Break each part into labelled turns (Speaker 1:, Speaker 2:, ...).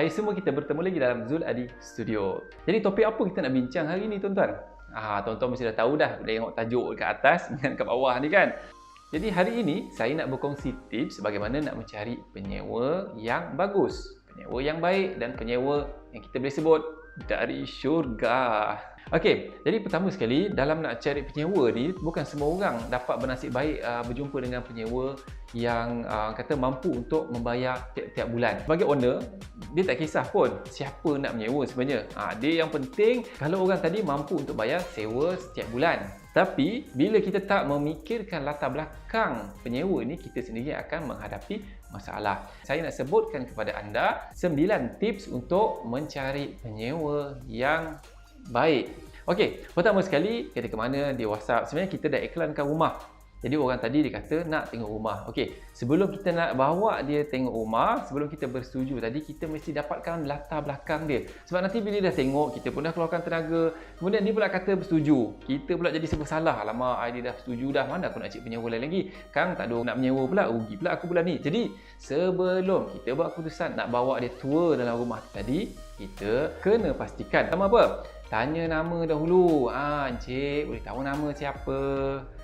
Speaker 1: Hai semua, kita bertemu lagi dalam Zul Adi Studio. Jadi topik apa kita nak bincang hari ni tuan-tuan? Tuan-tuan mesti dah tahu dah, dah tengok tajuk dekat atas dengan kat bawah ni kan. Jadi hari ini saya nak berkongsi tips bagaimana nak mencari penyewa yang bagus, penyewa yang baik dan penyewa yang kita boleh sebut dari syurga. Okey, jadi pertama sekali dalam nak cari penyewa ni, bukan semua orang dapat bernasib baik berjumpa dengan penyewa yang kata mampu untuk membayar tiap-tiap bulan. Sebagai owner, dia tak kisah pun siapa nak menyewa sebenarnya. Dia yang penting kalau orang tadi mampu untuk bayar sewa setiap bulan. Tapi bila kita tak memikirkan latar belakang penyewa ni, kita sendiri akan menghadapi masalah. Saya nak sebutkan kepada anda 9 tips untuk mencari penyewa yang baik. Okey, pertama sekali ketika mana di WhatsApp, sebenarnya kita dah iklankan rumah. Jadi orang tadi dia kata nak tengok rumah. Okey, sebelum kita nak bawa dia tengok rumah, sebelum kita bersetuju tadi, kita mesti dapatkan latar belakang dia. Sebab nanti bila dia dah tengok, kita pun dah keluarkan tenaga, kemudian dia pula kata bersetuju. Kita pula jadi serba salah. Alamak, dia dah setuju dah, mana aku nak cek penyewa lain lagi. Kang tak ada nak menyewa pula, rugi pula aku bulan ni. Jadi sebelum kita buat keputusan nak bawa dia tour dalam rumah tadi, kita kena pastikan. Sama apa? Tanya nama dahulu. Encik boleh tahu nama siapa?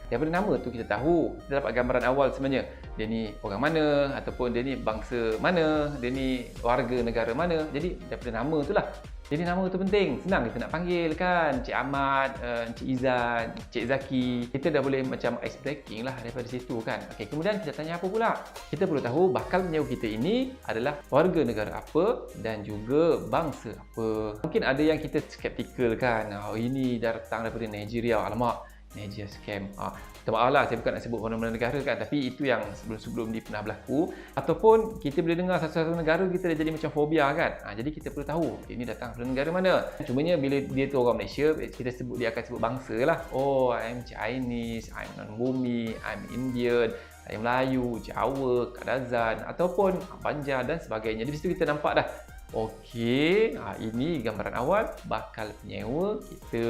Speaker 1: Daripada nama tu kita tahu, kita dapat gambaran awal sebenarnya. Dia ni orang mana, ataupun dia ni bangsa mana, dia ni warga negara mana. Jadi daripada nama tu lah. Jadi nama tu penting, senang kita nak panggil kan. Encik Ahmad, Encik Izzat, Encik Zaki. Kita dah boleh macam ice breaking lah daripada situ kan. Okey, kemudian kita tanya apa pula? Kita perlu tahu bakal penyewa kita ini adalah warga negara apa dan juga bangsa apa. Mungkin ada yang kita skeptikal kan. Ini datang daripada Nigeria. Alamak, Nigeria scam. Minta maaf lah, saya bukan nak sebut mana-mana negara kan, tapi itu yang sebelum-sebelum ni pernah berlaku. Ataupun kita boleh dengar satu-satu negara, kita dah jadi macam fobia kan. Jadi kita perlu tahu dia ni datang dari negara mana. Cumanya bila dia tu orang Malaysia, kita sebut, dia akan sebut bangsa lah. Oh, I'm Chinese, I'm non-bumi, I'm Indian, saya Melayu, Jawa, Kadazan, ataupun Banjar dan sebagainya. Di situ kita nampak dah. Okey, ini gambaran awal bakal penyewa kita.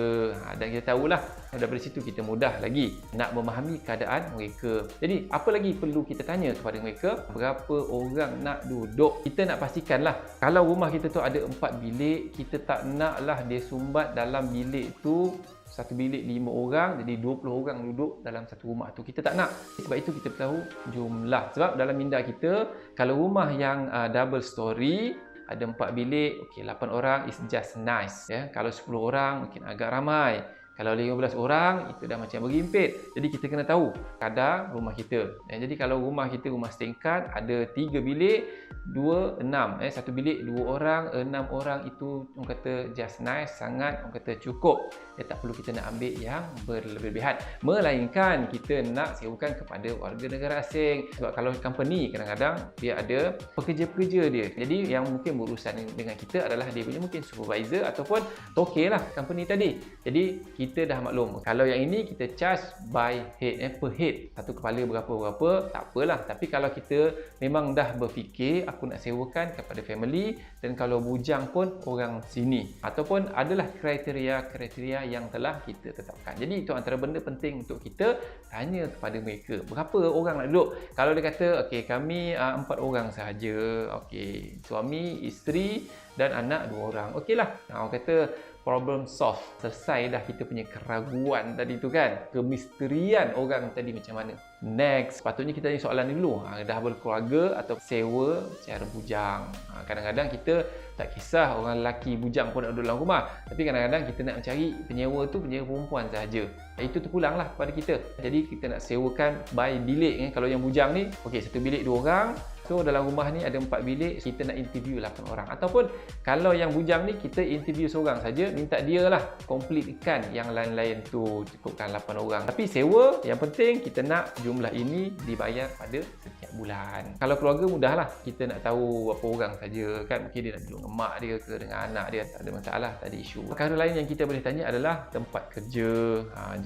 Speaker 1: Dan kita tahulah, daripada situ kita mudah lagi nak memahami keadaan mereka. Jadi, apa lagi perlu kita tanya kepada mereka? Berapa orang nak duduk? Kita nak pastikanlah, kalau rumah kita tu ada 4 bilik, kita tak naklah dia sumbat dalam bilik tu. Satu bilik 5 orang, jadi 20 orang duduk dalam satu rumah tu. Kita tak nak. Sebab itu kita tahu jumlah. Sebab dalam minda kita, kalau rumah yang double story, ada 4 bilik, okey, 8 orang is just nice. Kalau 10 orang mungkin agak ramai. Kalau 15 orang, itu dah macam berhimpit. Jadi kita kena tahu kadar rumah kita. Jadi kalau rumah kita rumah setingkat, ada 3 bilik, 2, 6. Satu bilik 2 orang, 6 orang, itu orang kata just nice, sangat orang kata cukup. Tak perlu kita nak ambil yang berlebihan. Melainkan kita nak sewakan kepada warga negara asing. Sebab kalau company kadang-kadang dia ada pekerja-pekerja dia. Jadi yang mungkin berurusan dengan kita adalah dia punya mungkin supervisor ataupun toke lah company tadi. Jadi kita dah maklum. Kalau yang ini kita charge by head, per head. Satu kepala berapa-berapa, tak apalah. Tapi kalau kita memang dah berfikir, aku nak sewakan kepada family, dan kalau bujang pun orang sini. Ataupun adalah kriteria yang telah kita tetapkan. Jadi itu antara benda penting untuk kita tanya kepada mereka. Berapa orang nak duduk? Kalau dia kata, okey, kami 4 orang sahaja. Okey, suami, isteri dan anak 2 orang. Okeylah. Orang kata problem solve. Selesai dah kita punya keraguan tadi tu kan. Kemisterian orang tadi macam mana. Next, patutnya kita tanya soalan ni dulu. Dah berkeluarga atau sewa secara bujang. Kadang-kadang kita tak kisah orang lelaki bujang pun nak duduk dalam rumah. Tapi kadang-kadang kita nak mencari penyewa tu penyewa perempuan sahaja. Itu terpulanglah kepada kita. Jadi kita nak sewakan by bilik. Kalau yang bujang ni, okey, satu bilik 2 orang. So dalam rumah ni ada 4 bilik, kita nak interview 8 orang. Ataupun kalau yang bujang ni kita interview seorang saja, minta dia lah completekan yang lain-lain tu, cukupkan 8 orang. Tapi sewa, yang penting kita nak jumlah ini dibayar pada setiap bulan. Kalau keluarga mudahlah, kita nak tahu berapa orang saja kan. Mungkin dia nak duduk dengan mak dia ke dengan anak dia, tak ada masalah, tak ada isu. Perkara lain yang kita boleh tanya adalah tempat kerja,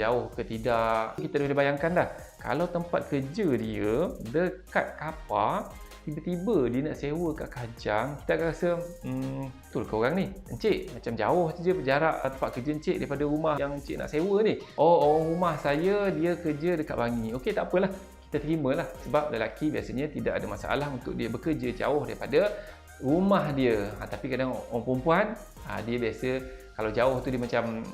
Speaker 1: jauh ke tidak. Kita boleh bayangkan dah, kalau tempat kerja dia dekat kapal, tiba-tiba dia nak sewa kat Kajang, kita akan rasa betul ke orang ni? Encik, macam jauh saja jarak tempat kerja encik daripada rumah yang encik nak sewa ni. Oh, orang rumah saya dia kerja dekat Bangi. Okey, tak apalah, kita terimalah. Sebab lelaki biasanya tidak ada masalah untuk dia bekerja jauh daripada rumah dia. Tapi kadang orang perempuan, dia biasa kalau jauh tu dia macam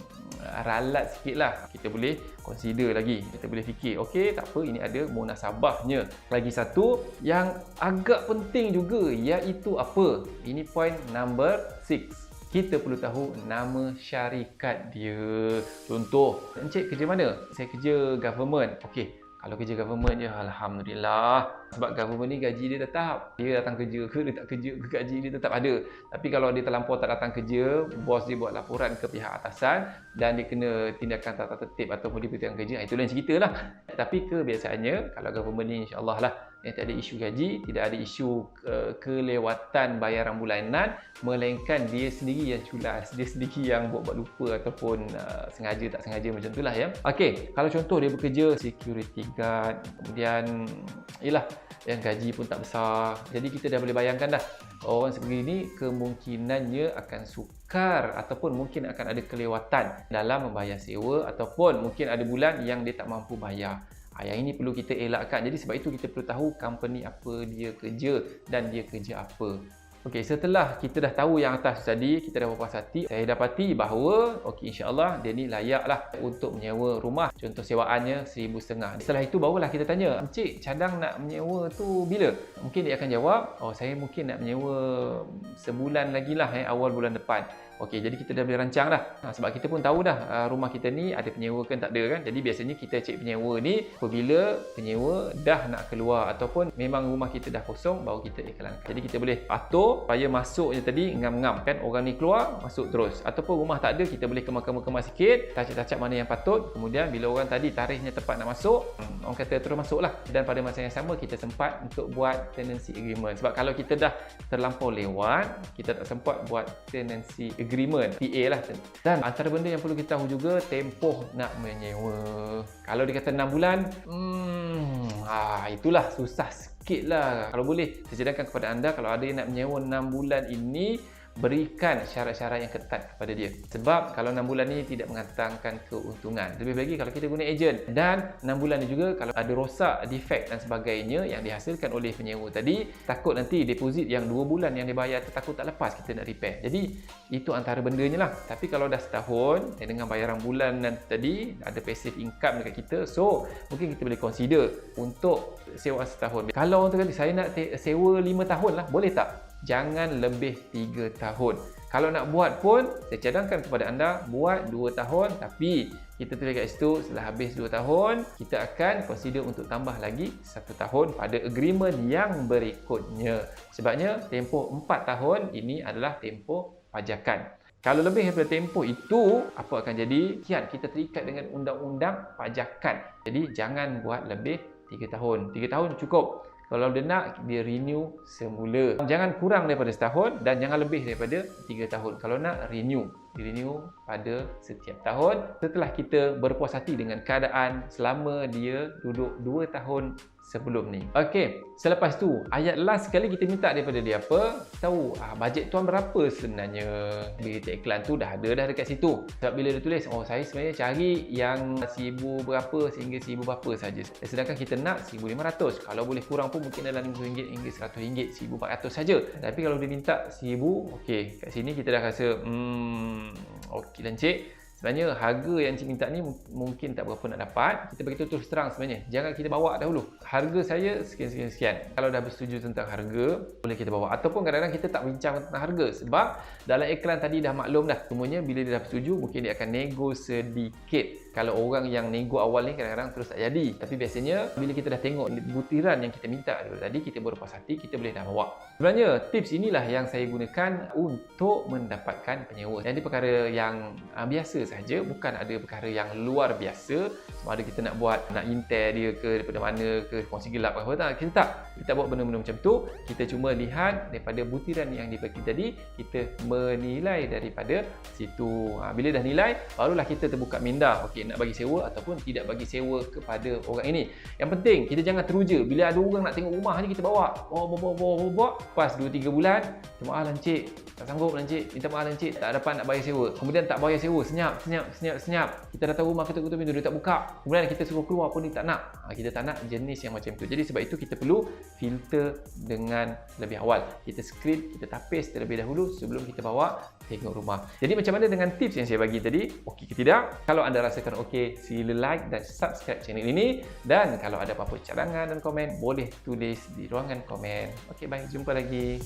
Speaker 1: ralat sikit lah. Kita boleh consider lagi, kita boleh fikir, okey tak apa, ini ada munasabahnya. Lagi satu yang agak penting juga, iaitu apa? Ini point number 6. Kita perlu tahu nama syarikat dia. Contoh, Encik kerja mana? Saya kerja government. Okey, kalau kerja government je, alhamdulillah. Sebab government ni gaji dia tetap. Dia datang kerja ke, dia tak kerja ke, gaji dia tetap ada. Tapi kalau dia terlampau tak datang kerja, bos dia buat laporan ke pihak atasan dan dia kena tindakan tata tertib ataupun diberhentikan kerja, itu lain cerita lah. Tapi kebiasaannya, kalau government ni insya-Allah lah, tak ada isu gaji, tidak ada isu kelewatan bayaran bulanan, melainkan dia sendiri yang culas, dia sendiri yang buat lupa ataupun sengaja tak sengaja, macam itulah ya. Okey, kalau contoh dia bekerja security guard, kemudian yalah, yang gaji pun tak besar. Jadi kita dah boleh bayangkan dah, orang seperti ini kemungkinannya akan sukar ataupun mungkin akan ada kelewatan dalam membayar sewa, ataupun mungkin ada bulan yang dia tak mampu bayar. Yang ini perlu kita elakkan. Jadi sebab itu kita perlu tahu company apa dia kerja dan dia kerja apa. Okey, setelah kita dah tahu yang atas tadi, kita dah berpuas hati, saya dapati bahawa okey, insya-Allah dia ni layaklah untuk menyewa rumah. Contoh sewaannya RM1,500. Setelah itu barulah kita tanya, "Encik, cadang nak menyewa tu bila?" Mungkin dia akan jawab, "Oh, saya mungkin nak menyewa sebulan lagi lah, awal bulan depan." Okey, jadi kita dah boleh rancang dah. Sebab kita pun tahu dah rumah kita ni ada penyewa ke tak ada kan. Jadi biasanya kita cek penyewa ni apabila penyewa dah nak keluar ataupun memang rumah kita dah kosong, baru kita iklankan. Jadi kita boleh atur supaya masuknya tadi ngam-ngam kan, orang ni keluar masuk terus. Ataupun rumah tak ada, kita boleh kemas-kemas sikit, tacap-tacap mana yang patut. Kemudian bila orang tadi tarikhnya tepat nak masuk, orang kata terus masuklah. Dan pada masa yang sama kita sempat untuk buat tenancy agreement. Sebab kalau kita dah terlampau lewat, kita tak sempat buat tenancy agreement, TA lah. Dan antara benda yang perlu kita tahu juga, tempoh nak menyewa. Kalau dia kata 6 bulan, itulah susah sikit lah. Kalau boleh, saya cadangkan kepada anda, kalau ada yang nak menyewa 6 bulan ini, berikan syarat-syarat yang ketat kepada dia. Sebab kalau 6 bulan ni tidak mengatangkan keuntungan. Lebih lagi kalau kita guna ejen. Dan 6 bulan ni juga kalau ada rosak, defect dan sebagainya yang dihasilkan oleh penyewa tadi, takut nanti deposit yang 2 bulan yang dibayar takut tak lepas, kita nak repair. Jadi itu antara bendanya lah. Tapi kalau dah setahun dengan bayaran bulanan tadi, ada passive income dekat kita, so mungkin kita boleh consider untuk sewa setahun. Kalau orang tu kata saya nak sewa 5 tahun lah, boleh tak? Jangan lebih 3 tahun. Kalau nak buat pun, saya cadangkan kepada anda, buat 2 tahun, tapi kita tulis kat situ, setelah habis 2 tahun, kita akan consider untuk tambah lagi 1 tahun pada agreement yang berikutnya. Sebabnya, tempoh 4 tahun ini adalah tempoh pajakan. Kalau lebih daripada tempoh itu, apa akan jadi? Kiat kita terikat dengan undang-undang pajakan. Jadi, jangan buat lebih 3 tahun. 3 tahun cukup. Kalau dia nak, dia renew semula. Jangan kurang daripada setahun dan jangan lebih daripada 3 tahun. Kalau nak, renew pada setiap tahun. Setelah kita berpuas hati dengan keadaan selama dia duduk 2 tahun sebelum ni. Okey, selepas tu ayat last sekali kita minta daripada dia apa? Tahu bajet tuan berapa sebenarnya. Bila kita iklan tu dah ada dah dekat situ. Sebab bila dia tulis, saya sebenarnya cari yang 1000 berapa sehingga 1000 berapa saja. Sedangkan kita nak 1500. Kalau boleh kurang pun mungkin dalam RM50 hingga RM100, 1400 saja. Tapi kalau dia minta 1000, okey, kat sini kita dah rasa okey lah Encik. Sebenarnya harga yang Encik minta ni mungkin tak berapa nak dapat. Kita beritahu terus terang sebenarnya. Jangan kita bawa dahulu. Harga saya sekian. Kalau dah bersetuju tentang harga, boleh kita bawa. Ataupun kadang-kadang kita tak bincang tentang harga. Sebab dalam iklan tadi dah maklum dah. Semuanya bila dia dah bersetuju, mungkin dia akan nego sedikit. Kalau orang yang nego awal ni kadang-kadang terus tak jadi. Tapi biasanya bila kita dah tengok butiran yang kita minta tadi, kita berpuas hati, kita boleh dah bawa. Sebenarnya tips inilah yang saya gunakan untuk mendapatkan penyewa. Dan ini perkara yang biasa saja, bukan ada perkara yang luar biasa. Sama ada kita nak buat, nak intel dia ke daripada mana ke, kongsi gelap ke apa, tak. Kita tak buat benda-benda macam tu. Kita cuma lihat daripada butiran yang dibagi tadi, kita menilai daripada situ. Bila dah nilai, barulah kita terbuka minda. Okey, nak bagi sewa ataupun tidak bagi sewa kepada orang ini. Yang penting kita jangan teruja. Bila ada orang nak tengok rumah ni, kita bawa. Bawa. Pas 2-3 bulan, minta maaf lah Encik, tak sanggup lah Encik, minta maaf lah Encik, tak dapat nak bayar sewa. Kemudian tak bayar sewa, senyap. Kita dah tahu rumah, ketuk-ketuk pintu, dia tak buka. Kemudian kita suruh keluar pun dia tak nak. Kita tak nak jenis yang macam tu. Jadi sebab itu kita perlu filter dengan lebih awal. Kita screen, kita tapis terlebih dahulu sebelum kita bawa tengok rumah. Jadi macam mana dengan tips yang saya bagi tadi? Okey ke tidak? Kalau anda rasakan okey, sila like dan subscribe channel ini. Dan kalau ada apa-apa cadangan dan komen, boleh tulis di ruangan komen. Okey, baik. Jumpa lagi.